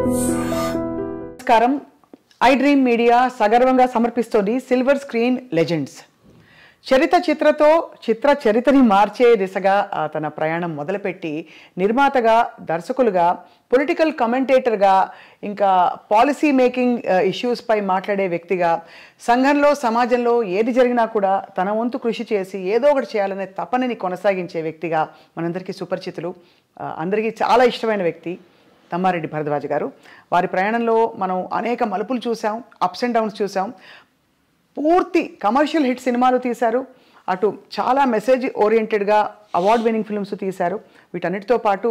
నమస్కారం. I dream media సగర్వంగా సమర్పిస్తోంది silver screen legends. చరిత్రని మార్చే దిశగా తన ప్రయాణం మొదలుపెట్టి నిర్మాతగా, దర్శకులుగా, పొలిటికల్ కమెంటేటర్గా, ఇంకా పాలసీ మేకింగ్ ఇష్యూస్పై మాట్లాడే వ్యక్తిగా, సంఘంలో సమాజంలో ఏది జరిగినా కూడా తన వంతు కృషి చేసి ఏదో ఒకటి చేయాలనే తపనని కొనసాగించే వ్యక్తిగా మనందరికీ సుపరిచితులు, అందరికీ చాలా ఇష్టమైన వ్యక్తి తమ్మారెడ్డి భరద్వాజ్ గారు. వారి ప్రయాణంలో మనం అనేక మలుపులు చూసాం, అప్స్ అండ్ డౌన్స్ చూసాం. పూర్తి కమర్షియల్ హిట్ సినిమాలు తీశారు, అటు చాలా మెసేజ్ ఓరియంటెడ్గా అవార్డ్ విన్నింగ్ ఫిల్మ్స్ తీశారు. వీటన్నిటితో పాటు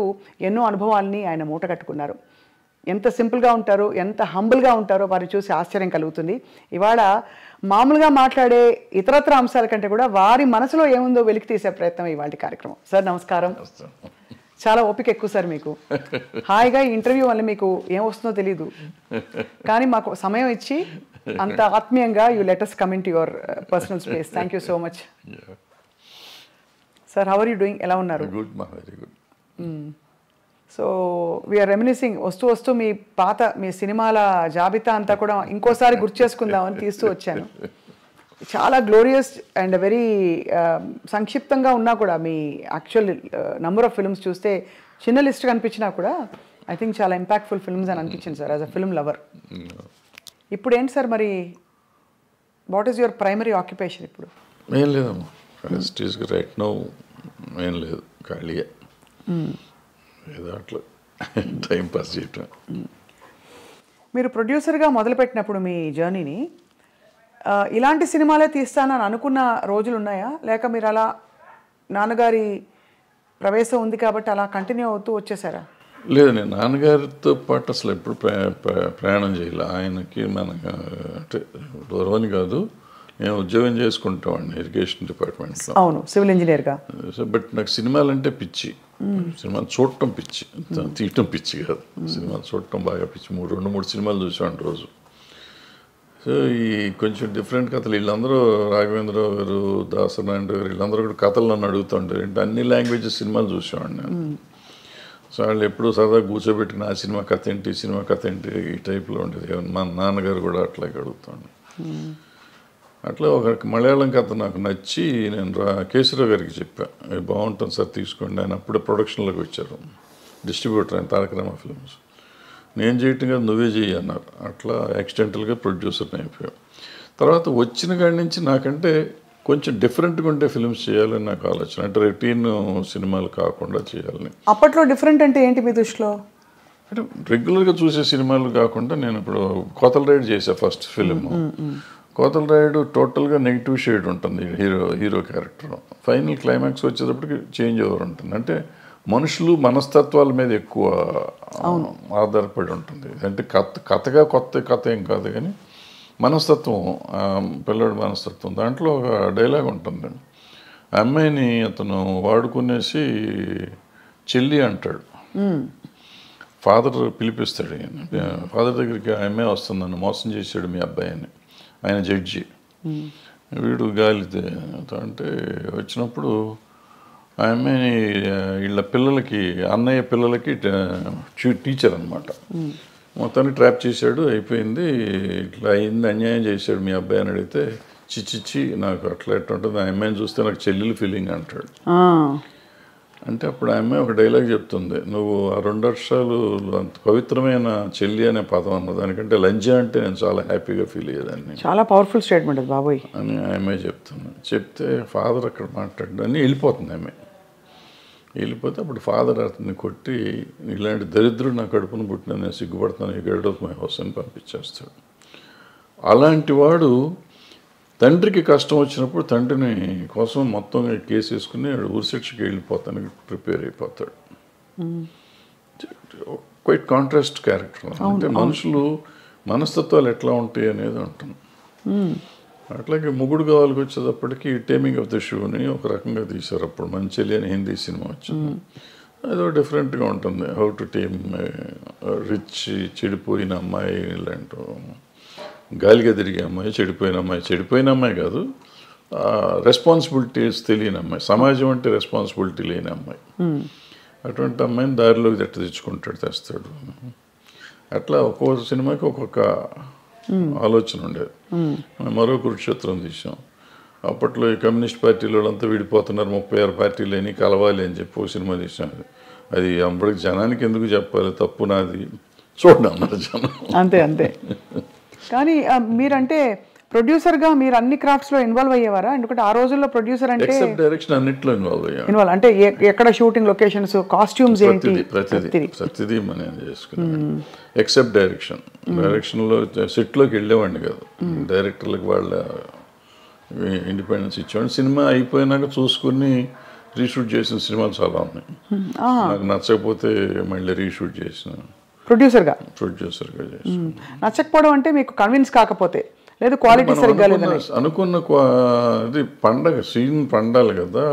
ఎన్నో అనుభవాల్ని ఆయన మూట కట్టుకున్నారు. ఎంత సింపుల్గా ఉంటారో, ఎంత హంబుల్గా ఉంటారో వారిని చూసి ఆశ్చర్యం కలుగుతుంది. ఇవాళ మామూలుగా మాట్లాడే ఇతరత్ర అంశాల కంటే కూడా వారి మనసులో ఏముందో వెలికి తీసే ప్రయత్నం ఇవాళ కార్యక్రమం. సార్ నమస్కారం. చాలా ఓపిక ఎక్కువ సార్ మీకు. హాయిగా ఈ ఇంటర్వ్యూ వల్ల మీకు ఏం వస్తుందో తెలీదు, కానీ మాకు సమయం ఇచ్చి అంత ఆత్మీయంగా you let us come into your personal space. Thank you so much. Sir, how are you doing? ఎలా ఉన్నారు? Good, ma, very good. So we are reminiscing. వస్తూ మీ సినిమాల జాబితా అంతా కూడా ఇంకోసారి గుర్తు చేసుకుందామని తీస్తూ వచ్చాను. చాలా గ్లోరియస్ అండ్ వెరీ సంక్షిప్తంగా ఉన్నా కూడా మీ యాక్చువల్ నంబర్ ఆఫ్ ఫిల్మ్స్ చూస్తే చిన్న లిస్ట్ కనిపించినా కూడా ఐ థింక్ చాలా ఇంపాక్ట్ఫుల్ ఫిల్మ్స్ అని అనిపించింది sir as a film lover. ఇప్పుడు ఏంటి సార్ మరి, what is your primary occupation ఇప్పుడు? ఏం లేదమ్మా, ఫస్ట్ ఈజ్ రైట్ నో ఏం లేదు, ఖాళీగా ఏదో అట్లా టైం పాస్ చేయటం. మీరు ప్రొడ్యూసర్గా మొదలుపెట్టినప్పుడు మీ జర్నీని ఇలాంటి సినిమాలే తీస్తానని అనుకున్న రోజులు ఉన్నాయా, లేక మీరు అలా నాన్నగారి ప్రవేశం ఉంది కాబట్టి అలా కంటిన్యూ అవుతూ వచ్చేసారా? లేదు, నేను నాన్నగారితో పాటు అసలు ఎప్పుడు ప్రయాణం చేయాలి. ఆయనకి మనకు అంటే దూరమని కాదు, నేను ఉద్యోగం చేసుకుంటామండి ఇరిగేషన్ డిపార్ట్మెంట్లో. అవును, సివిల్ ఇంజనీర్గా. సో బట్ నాకు సినిమాలంటే పిచ్చి, సినిమాలు చూడటం పిచ్చి, తీయటం పిచ్చి కాదు. సినిమాలు చూడటం బాగా పిచ్చి. రెండు మూడు సినిమాలు చూసాను రోజు. సో ఈ కొంచెం డిఫరెంట్ కథలు, వీళ్ళందరూ రాఘవేంద్రరావు గారు, దాసనారాయణ గారు, వీళ్ళందరూ కూడా కథలు నన్ను అడుగుతుంటారు. అంటే అన్ని లాంగ్వేజెస్ సినిమాలు చూసేవాడిని నేను. సో వాళ్ళు ఎప్పుడు సరదా కూర్చోబెట్టిన ఆ సినిమా కథ ఏంటి, ఈ సినిమా కథ ఏంటి, ఈ టైప్లో ఉండేది. మా నాన్నగారు కూడా అట్లాగే అడుగుతాను. అట్లా ఒక మలయాళం కథ నాకు నచ్చి నేను కేసీరావు గారికి చెప్పాను, బాగుంటుంది సార్ తీసుకోండి. ఆయన అప్పుడే ప్రొడక్షన్లోకి వచ్చారు, డిస్ట్రిబ్యూటర్ ఆయన తారక రామ ఫిల్మ్స్. నేను చేయటం కాదు, నువ్వే చెయ్యి అన్నారు. అట్లా యాక్సిడెంటల్గా ప్రొడ్యూసర్ని అయిపోయాం. తర్వాత వచ్చిన కాడి నుంచి నాకంటే కొంచెం డిఫరెంట్గా ఉండే ఫిల్మ్స్ చేయాలని నాకు ఆలోచన. అంటే రొటీన్ సినిమాలు కాకుండా చేయాలని. అప్పట్లో డిఫరెంట్ అంటే ఏంటి మీ దృష్టిలో? అంటే రెగ్యులర్గా చూసే సినిమాలు కాకుండా, నేను ఇప్పుడు కోతల రైడ్ చేసా ఫస్ట్ ఫిలిం. కోతల రైడ్ టోటల్గా నెగిటివ్ షేడ్ ఉంటుంది హీరో క్యారెక్టర్. ఫైనల్ క్లైమాక్స్ వచ్చేటప్పటికి చేంజ్ ఓవర్ ఉంటుంది. అంటే మనుషులు మనస్తత్వాల మీద ఎక్కువ ఆధారపడి ఉంటుంది. అంటే కొత్త కథ ఏం కాదు, కానీ మనస్తత్వం, పిల్లడి మనస్తత్వం. దాంట్లో ఒక డైలాగ్ ఉంటుంది, ఆ అమ్మాయిని అతను వాడుకునేసి చెల్లి అంటాడు. ఫాదర్ పిలిపిస్తాడు, ఫాదర్ దగ్గరికి ఆ అమ్మాయి వస్తుంది, నన్ను మోసం చేశాడు మీ అబ్బాయి అని. ఆయన జడ్జి, వీడు గాలితే అంటే వచ్చినప్పుడు ఆ అమ్మాయిని వీళ్ళ పిల్లలకి, అన్నయ్య పిల్లలకి టీచర్ అనమాట, మొత్తాన్ని ట్రాప్ చేశాడు. అయిపోయింది, ఇట్లా అయింది, అన్యాయం చేశాడు మీ అబ్బాయి అని అడిగితే, చిచ్చిచ్చి నాకు అట్లా ఎట్లా ఉంటుంది, ఆ అమ్మాయిని చూస్తే నాకు చెల్లెలు ఫీలింగ్ అంటాడు. అంటే అప్పుడు ఆ అమ్మాయి ఒక డైలాగ్ చెప్తుంది, నువ్వు ఆ 2 వర్షాలు అంత పవిత్రమైన చెల్లి అనే పదం అన్న దానికంటే లంజ అంటే నేను చాలా హ్యాపీగా ఫీల్ అయ్యేదాన్ని. చాలా పవర్ఫుల్ స్టేట్మెంట్ అది బాబోయ్ అని ఆ అమ్మాయి చెప్తుంది. చెప్తే ఫాదర్ అక్కడ మాట్లాడు అని వెళ్ళిపోతుంది. ఆమె వెళ్ళిపోతే అప్పుడు ఫాదర్ అతన్ని కొట్టి, ఇలాంటి దరిద్రుడు నా కడుపును పుట్టిన, నేను సిగ్గుపడతాను, ఈ గెట్ ఆఫ్ మై హౌస్ అని పంపించేస్తాడు. అలాంటి వాడు తండ్రికి కష్టం వచ్చినప్పుడు తండ్రిని కోసం మొత్తం కేసు వేసుకుని ఊరి శిక్షకి వెళ్ళిపోతానికి ప్రిపేర్ అయిపోతాడు. Quiet contrast character. అంటే మనుషులు మనస్తత్వాలు ఎట్లా ఉంటాయి అనేది ఉంటుంది. అట్లాగే మొగుడు కావాలికి వచ్చేటప్పటికి టేమింగ్ ఆఫ్ ద షూని ఒక రకంగా తీశారు. అప్పుడు మంచిలి అని హిందీ సినిమా వచ్చింది. అదో డిఫరెంట్గా ఉంటుంది. హౌ టు టేమ్ రిచ్ చెడిపోయిన అమ్మాయి, ఇలాంటి గాలిగా తిరిగే అమ్మాయి, చెడిపోయిన అమ్మాయి కాదు, రెస్పాన్సిబిలిటీస్ తెలియని అమ్మాయి, సమాజం అంటే రెస్పాన్సిబిలిటీ లేని అమ్మాయి. అటువంటి అమ్మాయిని దారిలోకి తెచ్చుకుంటాడు, తెస్తాడు. అట్లా ఒక్కో సినిమాకి ఒక్కొక్క ఆలోచన ఉండేది. మరో కురుక్షేత్రం తీసాం. అప్పట్లో ఈ కమ్యూనిస్ట్ పార్టీలు వాళ్ళంతా విడిపోతున్నారు, 36 పార్టీలు అని కలవాలి అని చెప్పి ఓ సినిమా తీసాను. అది అప్పటికి జనానికి ఎందుకు చెప్పాలి, తప్పు నాది చూడండి అన్నారు జనం. అంతే అంతే. కానీ మీరంటే ప్రొడ్యూసర్గా మీరు అన్ని క్రాఫ్ట్స్లో ఇన్వాల్వ్ అయ్యేవారా? ఎందుకంటే ఆ రోజుల్లో ప్రొడ్యూసర్ అంటే ఎక్సెప్ట్ డైరెక్షన్ అన్నిట్లో ఇన్వాల్వ్ అంటే ఎక్కడ షూటింగ్ లొకేషన్స్, కాస్ట్యూమ్స్ ఏంటి, ప్రతిదీ మనం చేసుకున్నాం. ఎక్సెప్ట్ డైరెక్షన్లో సెట్లోకి వెళ్ళేవాడిని కాదు. డైరెక్టర్లకు వాళ్ళ ఇండిపెండెన్స్ ఇచ్చేవాడిని. సినిమా అయిపోయినాక చూసుకుని రీషూట్ చేసిన సినిమాలు చాలా ఉన్నాయి. నాకు నచ్చకపోతే మళ్ళీ రీషూట్ చేసిన ప్రొడ్యూసర్గా చేసిన. నచ్చకపోవడం అంటే మీకు కన్విన్స్ కాకపోతే, లేదు క్వాలిటీ సరిగ్గా లేదని అనుకున్న ఇది పండగ సీన్ పండాలి కదా,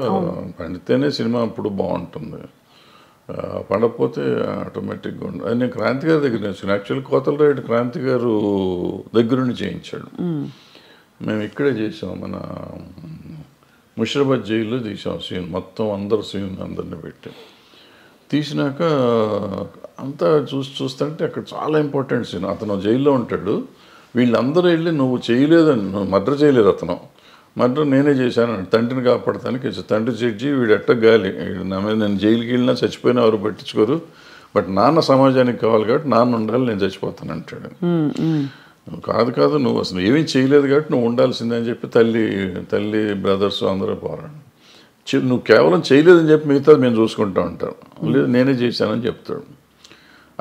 పండితేనే సినిమా అప్పుడు బాగుంటుంది. పండకపోతే ఆటోమేటిక్గా ఉండదు. అది నేను క్రాంతి గారి దగ్గర నేర్చుకున్నాను. యాక్చువల్లీ కోతల రైడ్ క్రాంతి గారు దగ్గరుండి చేయించాడు. మేము ఇక్కడే చేసాం, మన ముషిరాబాద్ జైల్లో తీసాం సీన్ మొత్తం. అందరిని పెట్టి తీసినాక అంతా చూస్తుంటే అక్కడ చాలా ఇంపార్టెంట్ సీన్. అతను జైల్లో ఉంటాడు, వీళ్ళందరూ వెళ్ళి నువ్వు చేయలేదని, నువ్వు మర్డర్ చేయలేదు, అతను మర్డర్ నేనే చేశాను, తండ్రిని కాపాడతానికి తండ్రి జడ్జి, వీడు ఎట్ట గాలి, నా మీద నేను జైలుకి వెళ్ళినా చచ్చిపోయినా ఎవరు పట్టించుకోరు, బట్ నాన్న సమాజానికి కావాలి కాబట్టి నాన్న ఉండాలి, నేను చచ్చిపోతాను అంటాడు. కాదు నువ్వు అసలు ఏమీ చేయలేదు కాబట్టి నువ్వు ఉండాల్సిందే అని చెప్పి తల్లి బ్రదర్స్ అందరూ పోరాడు. నువ్వు కేవలం చేయలేదని చెప్పి మిగతాది మేము చూసుకుంటూ ఉంటాం, లేదు నేనే చేశానని చెప్తాడు.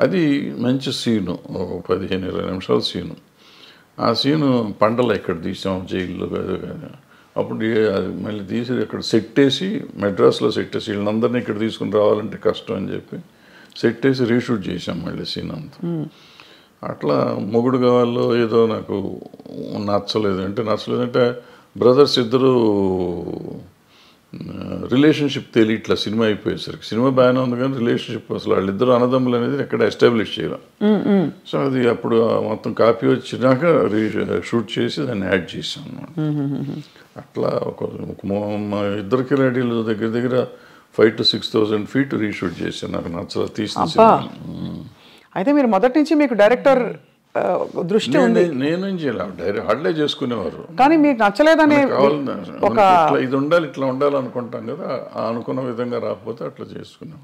అది మంచి సీను, 15-20 నిమిషాల సీను. ఆ సీను పండల ఇక్కడ తీసాం జైల్లో కాదు. అప్పుడు మళ్ళీ తీసి ఇక్కడ సెట్ వేసి, మెడ్రాస్లో సెట్ వేసి వీళ్ళందరినీ ఇక్కడ తీసుకుని రావాలంటే కష్టం అని చెప్పి సెట్ వేసి రీషూట్ చేసాం మళ్ళీ సీన్ అంతా. అట్లా మొగుడు కావాలో ఏదో నాకు నచ్చలేదంటే బ్రదర్స్ ఇద్దరు రిలేషన్షిప్ తెలియట్లా సినిమా అయిపోయేసరికి. సినిమా బాగానే ఉంది కానీ రిలేషన్షిప్ అసలు వాళ్ళిద్దరు అన్నదమ్ములు అనేది ఎక్కడ ఎస్టాబ్లిష్ చేయలేం. సో అది అప్పుడు మొత్తం కాపీ వచ్చినాక షూట్ చేసి దాన్ని యాడ్ చేసాం అన్నమాట. అట్లా మా ఇద్దరు కిలాడీలు దగ్గర 5,000 to 6,000 feet రీషూట్ చేశాను. నాకు నచ్చల తీసిన సినిమా. అయితే మీరు మొదటి నుంచి మీకు డైరెక్టర్ దృష్టి ఉంది? నేనేం చేయాలి, హార్డ్లే చేసుకునేవారు. కానీ మీకు నచ్చలేదనే ఇది ఉండాలి, ఇట్లా ఉండాలి అనుకుంటాం కదా, అనుకున్న విధంగా రాకపోతే అట్లా చేసుకున్నాం.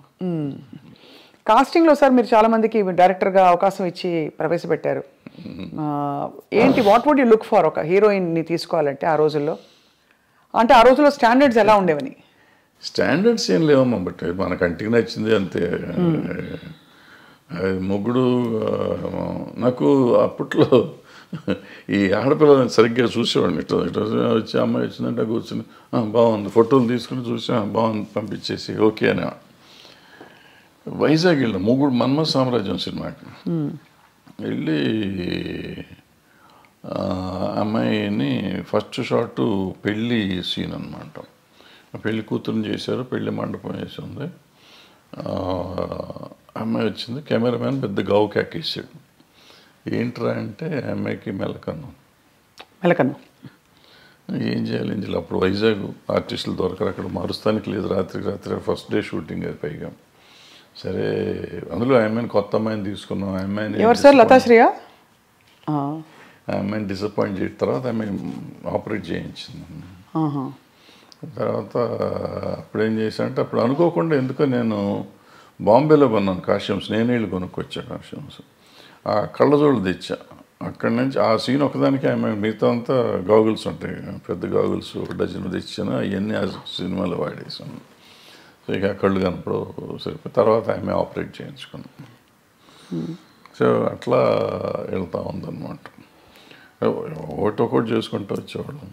కాస్టింగ్లో సార్ మీరు చాలా మందికి డైరెక్టర్గా అవకాశం ఇచ్చి ప్రవేశపెట్టారు. ఏంటి, what would you look for ఒక హీరోయిన్ని తీసుకోవాలంటే ఆ రోజుల్లో? అంటే ఆ రోజుల్లో స్టాండర్డ్స్ ఎలా ఉండేవని? స్టాండర్డ్స్ ఏం లేవమ్మా, బట్ మన కంటికి నచ్చింది అంతే. మొగుడు నాకు అప్పట్లో ఈ ఆడపిల్లని సరిగ్గా చూసేవాడిని. ఇట్లా వచ్చి అమ్మాయి వచ్చిందంటే కూర్చుని బాగుంది, ఫోటోలు తీసుకుని చూసి బాగుంది పంపించేసి ఓకే అని. వైజాగ్ వెళ్ళాం, మొగుడు మన్మథ సామ్రాజ్యం సినిమాకి వెళ్ళి అమ్మాయిని ఫస్ట్ షాట్ పెళ్ళి సీన్ అనమాట. పెళ్లి కూతురుని చేశారు, పెళ్లి మండపం వేసి ఉంది. అమ్మాయి వచ్చింది, కెమెరామ్యాన్ పెద్ద గావు కేకేసాడు. ఏంట్రా అంటే అమ్మాయికి మెలకన్ను. ఏం చేయాలి అప్పుడు వైజాగ్ ఆర్టిస్టులు దొరకరు, అక్కడ మారుస్తానికి లేదు, రాత్రి ఫస్ట్ డే షూటింగ్ అది పైగా. సరే అందులో అమ్మాయిని కొత్త అమ్మాయిని తీసుకున్నాం. అమ్మాయిని డిసప్పాయింట్ చేసిన తర్వాత అమ్మాయి ఆపరేట్ చేయించింది. తర్వాత అప్పుడేం చేశానంటే అప్పుడు అనుకోకుండా ఎందుకో నేను బాంబేలో కొన్నాను కాస్ట్యూమ్స్, నేనే వెళ్ళి కొనుక్కొచ్చా కాస్ట్యూమ్స్. ఆ కళ్ళజోళ్ళు తెచ్చా అక్కడి నుంచి. ఆ సీన్ ఒకదానికి ఆమె మిగతా అంతా గాగుల్స్ ఉంటాయి, పెద్ద గాగుల్స్ 1 డజన్ తెచ్చాను. అవన్నీ ఆ సినిమాలో వాడేసాను. సో ఇక కళ్ళు కనపడు సరిపోయి తర్వాత ఆమె ఆపరేట్ చేయించుకున్నాను. సో అట్లా వెళ్తూ ఉందన్నమాట. ఒకటి చేసుకుంటూ వచ్చేవాళ్ళం.